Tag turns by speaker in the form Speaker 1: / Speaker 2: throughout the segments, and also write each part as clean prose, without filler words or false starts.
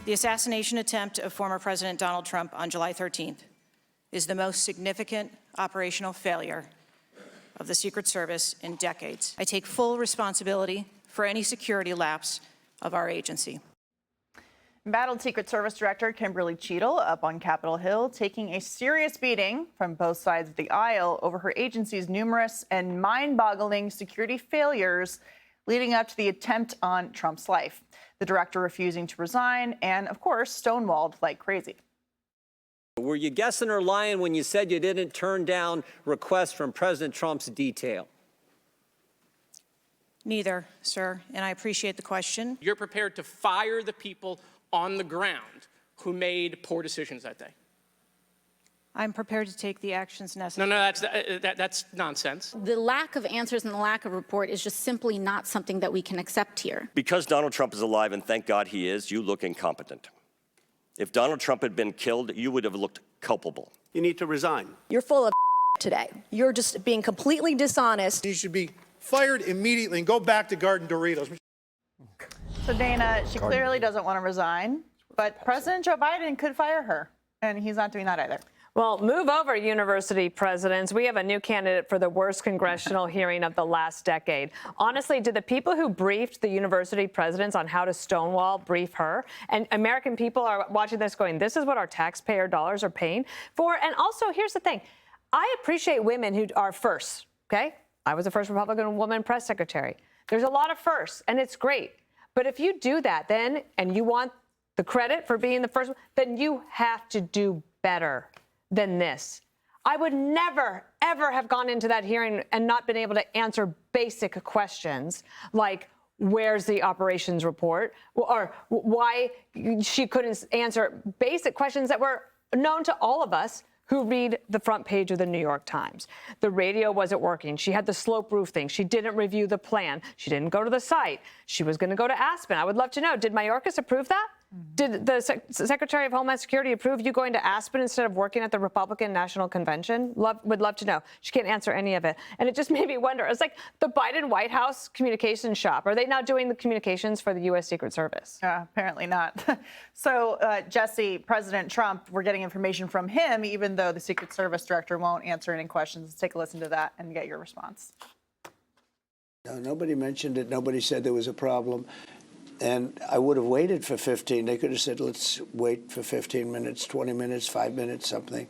Speaker 1: The assassination attempt of former President Donald Trump on July 13th is the most significant operational failure of the Secret Service in decades. I take full responsibility for any security lapse of our agency.
Speaker 2: Embattled Secret Service Director Kimberly Cheatle up on Capitol Hill, taking a serious beating from both sides of the aisle over her agency's numerous and mind-boggling security failures leading up to the attempt on Trump's life. The director refusing to resign and, of course, stonewalled like crazy.
Speaker 3: Were you guessing or lying when you said you didn't turn down requests from President Trump's detail?
Speaker 1: Neither, sir, and I appreciate the question.
Speaker 4: You're prepared to fire the people on the ground who made poor decisions that day?
Speaker 1: I'm prepared to take the actions necessary.
Speaker 4: No, that's nonsense.
Speaker 5: The lack of answers and the lack of report is just simply not something that we can accept here.
Speaker 6: Because Donald Trump is alive, and thank God he is, you look incompetent. If Donald Trump had been killed, you would have looked culpable.
Speaker 7: You need to resign.
Speaker 8: You're full of today. You're just being completely dishonest.
Speaker 9: He should be fired immediately and go back to Garden Doritos.
Speaker 2: So, Dana, she clearly doesn't want to resign, but President Joe Biden could fire her, and he's not doing that either.
Speaker 10: Well, move over, university presidents. We have a new candidate for the worst congressional hearing of the last decade. Honestly, did the people who briefed the university presidents on how to stonewall brief her? And American people are watching this going, this is what our taxpayer dollars are paying for? And also, here's the thing. I appreciate women who are firsts, okay? I was the first Republican woman press secretary. There's a lot of firsts, and it's great. But if you do that then, and you want the credit for being the first, then you have to do better than this. I would never, ever have gone into that hearing and not been able to answer basic questions like, where's the operations report? Or why she couldn't answer basic questions that were known to all of us who read the front page of the New York Times. The radio wasn't working. She had the slope roof thing. She didn't review the plan. She didn't go to the site. She was going to go to Aspen. I would love to know, did Mayorkas approve that? Did the Secretary of Homeland Security approve you going to Aspen instead of working at the Republican National Convention? Would love to know. She can't answer any of it. And it just made me wonder. It's like the Biden White House communications shop. Are they now doing the communications for the U.S. Secret Service?
Speaker 2: Apparently not. So, Jesse, President Trump, we're getting information from him, even though the Secret Service director won't answer any questions. Let's take a listen to that and get your response.
Speaker 11: No, nobody mentioned it. Nobody said there was a problem. And I would have waited for 15. They could have said, let's wait for 15 minutes, 20 minutes, 5 minutes, something.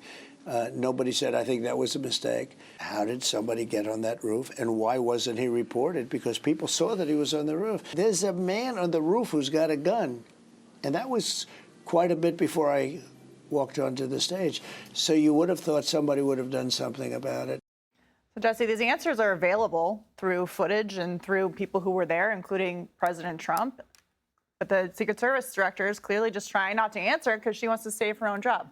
Speaker 11: Nobody said, I think that was a mistake. How did somebody get on that roof? And why wasn't he reported? Because people saw that he was on the roof. There's a man on the roof who's got a gun. And that was quite a bit before I walked onto the stage. So you would have thought somebody would have done something about it.
Speaker 2: So, Jesse, these answers are available through footage and through people who were there, including President Trump. But the Secret Service director is clearly just trying not to answer because she wants to save her own job.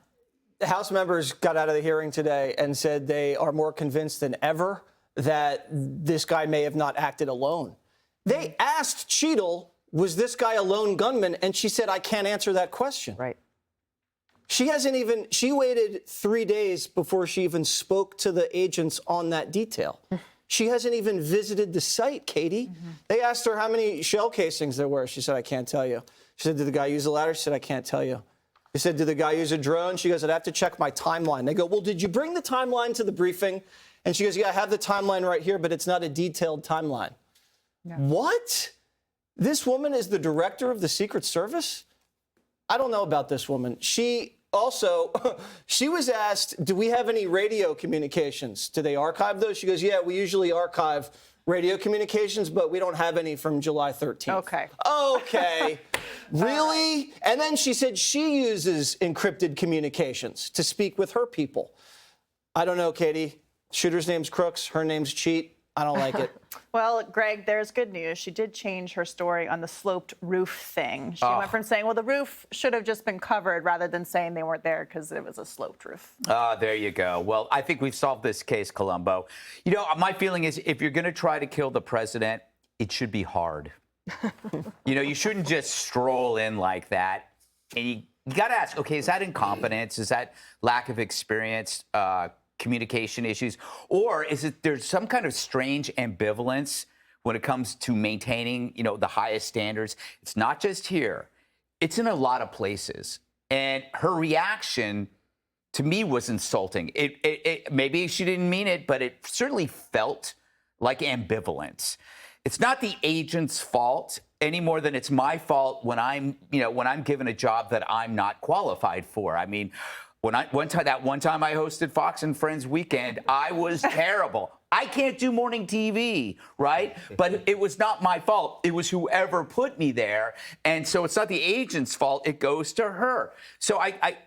Speaker 12: The House members got out of the hearing today and said they are more convinced than ever that this guy may have not acted alone. They asked Cheatle, was this guy a lone gunman? And she said, I can't answer that question.
Speaker 10: Right.
Speaker 12: She waited 3 days before she even spoke to the agents on that detail. She hasn't even visited the site, Katie. They asked her how many shell casings there were. She said, I can't tell you. She said, did the guy use a ladder? She said, I can't tell you. They said, did the guy use a drone? She goes, I'd have to check my timeline. They go, well, did you bring the timeline to the briefing? And she goes, yeah, I have the timeline right here, but it's not a detailed timeline. No. What? This woman is the director of the Secret Service? I don't know about this woman. She was asked, do we have any radio communications? Do they archive those? She goes, yeah, we usually archive radio communications, but we don't have any from July 13th. Okay. Really? And then she said she uses encrypted communications to speak with her people. I don't know, Katie. Shooter's name's Crooks. Her name's Cheat. I don't like it.
Speaker 2: Well, Greg, there's good news. She did change her story on the sloped roof thing. She went from saying, well, the roof should have just been covered rather than saying they weren't there because it was a sloped roof.
Speaker 13: There you go. Well, I think we've solved this case, Colombo. You know, my feeling is if you're going to try to kill the president, it should be hard. You know, you shouldn't just stroll in like that. And you got to ask, okay, is that incompetence? Is that lack of experience? Communication issues, or is it there's some kind of strange ambivalence when it comes to maintaining, you know, the highest standards? It's not just here. it's in a lot of places. And her reaction to me was insulting. Maybe she didn't mean it, but it certainly felt like ambivalence. It's not the agent's fault any more than it's my fault when I'm given a job that I'm not qualified for. I mean, one time I hosted Fox and Friends Weekend, I was terrible. I can't do morning TV, right? But it was not my fault. It was whoever put me there. And so it's not the agent's fault. It goes to her. So I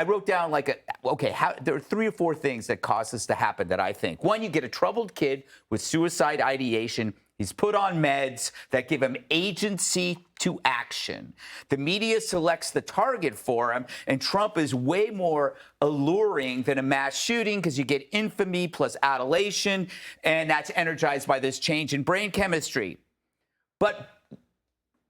Speaker 13: wrote down there are 3 or 4 things that cause this to happen that I think. One, you get a troubled kid with suicide ideation. He's put on meds that give him agency to action. The media selects the target for him, and Trump is way more alluring than a mass shooting because you get infamy plus adulation, and that's energized by this change in brain chemistry. But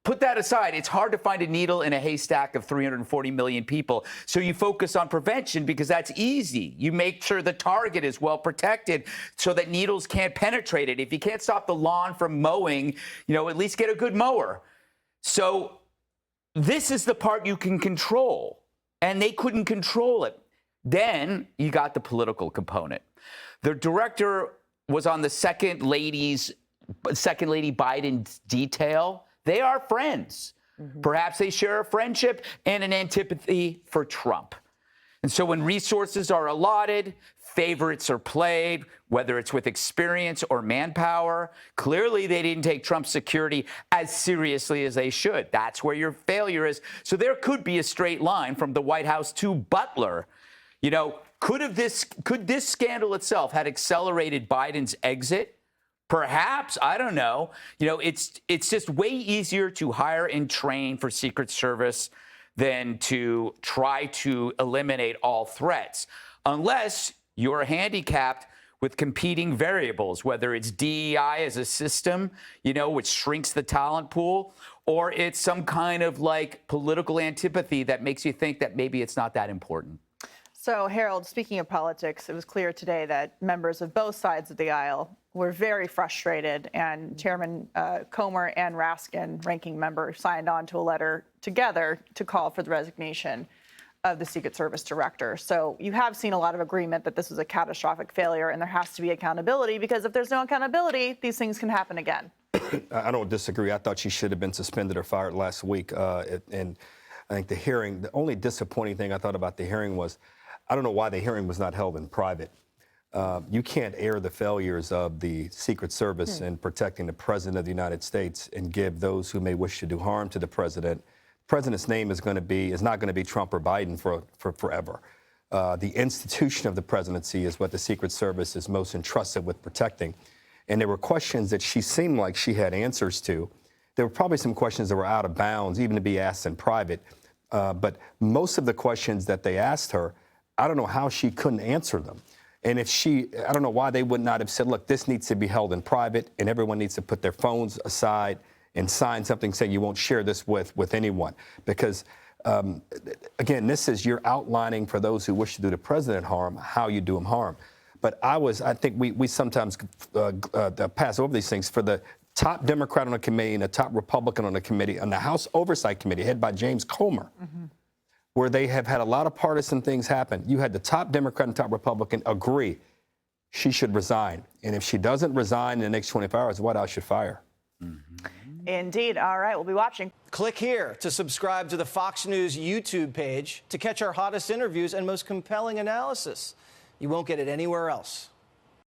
Speaker 13: put that aside, it's hard to find a needle in a haystack of 340 million people. So you focus on prevention because that's easy. You make sure the target is well protected so that needles can't penetrate it. If you can't stop the lawn from mowing, at least get a good mower. So this is the part you can control, and they couldn't control it. Then you got the political component. The director was on the Second Lady Biden's detail. They are friends. Perhaps they share a friendship and an antipathy for Trump. And so when resources are allotted, favorites are played, whether it's with experience or manpower. Clearly, they didn't take Trump's security as seriously as they should. That's where your failure is. So there could be a straight line from the White House to Butler. Could this scandal itself had accelerated Biden's exit? Perhaps, I don't know. It's just way easier to hire and train for Secret Service than to try to eliminate all threats, unless you're handicapped with competing variables, whether it's DEI as a system, which shrinks the talent pool, or it's some kind of political antipathy that makes you think that maybe it's not that important.
Speaker 2: So, Harold, speaking of politics, it was clear today that members of both sides of the aisle were very frustrated, and Chairman Comer and Raskin, ranking member, signed on to a letter together to call for the resignation of the Secret Service director. So you have seen a lot of agreement that this was a catastrophic failure and there has to be accountability, because if there's no accountability, these things can happen again.
Speaker 7: I don't disagree. I thought she should have been suspended or fired last week. And I think the only disappointing thing I thought about the hearing was, I don't know why the hearing was not held in private. You can't air the failures of the Secret Service in protecting the President of the United States and give those who may wish to do harm to the President. The President's name is not going to be Trump or Biden for forever. The institution of the presidency is what the Secret Service is most entrusted with protecting. And there were questions that she seemed like she had answers to. There were probably some questions that were out of bounds, even to be asked in private. But most of the questions that they asked her, I don't know how she couldn't answer them. And I don't know why they would not have said, look, this needs to be held in private and everyone needs to put their phones aside and sign something saying you won't share this with anyone. Because, again, this is you're outlining for those who wish to do the president harm, how you do him harm. But I think we sometimes pass over these things. For the top Democrat on the committee and the top Republican on the committee, on the House Oversight Committee, headed by James Comer, where they have had a lot of partisan things happen. You had the top Democrat and top Republican agree she should resign. And if she doesn't resign in the next 24 hours, the White House should fire.
Speaker 2: Indeed. All right, we'll be watching.
Speaker 12: Click here to subscribe to the Fox News YouTube page to catch our hottest interviews and most compelling analysis. You won't get it anywhere else.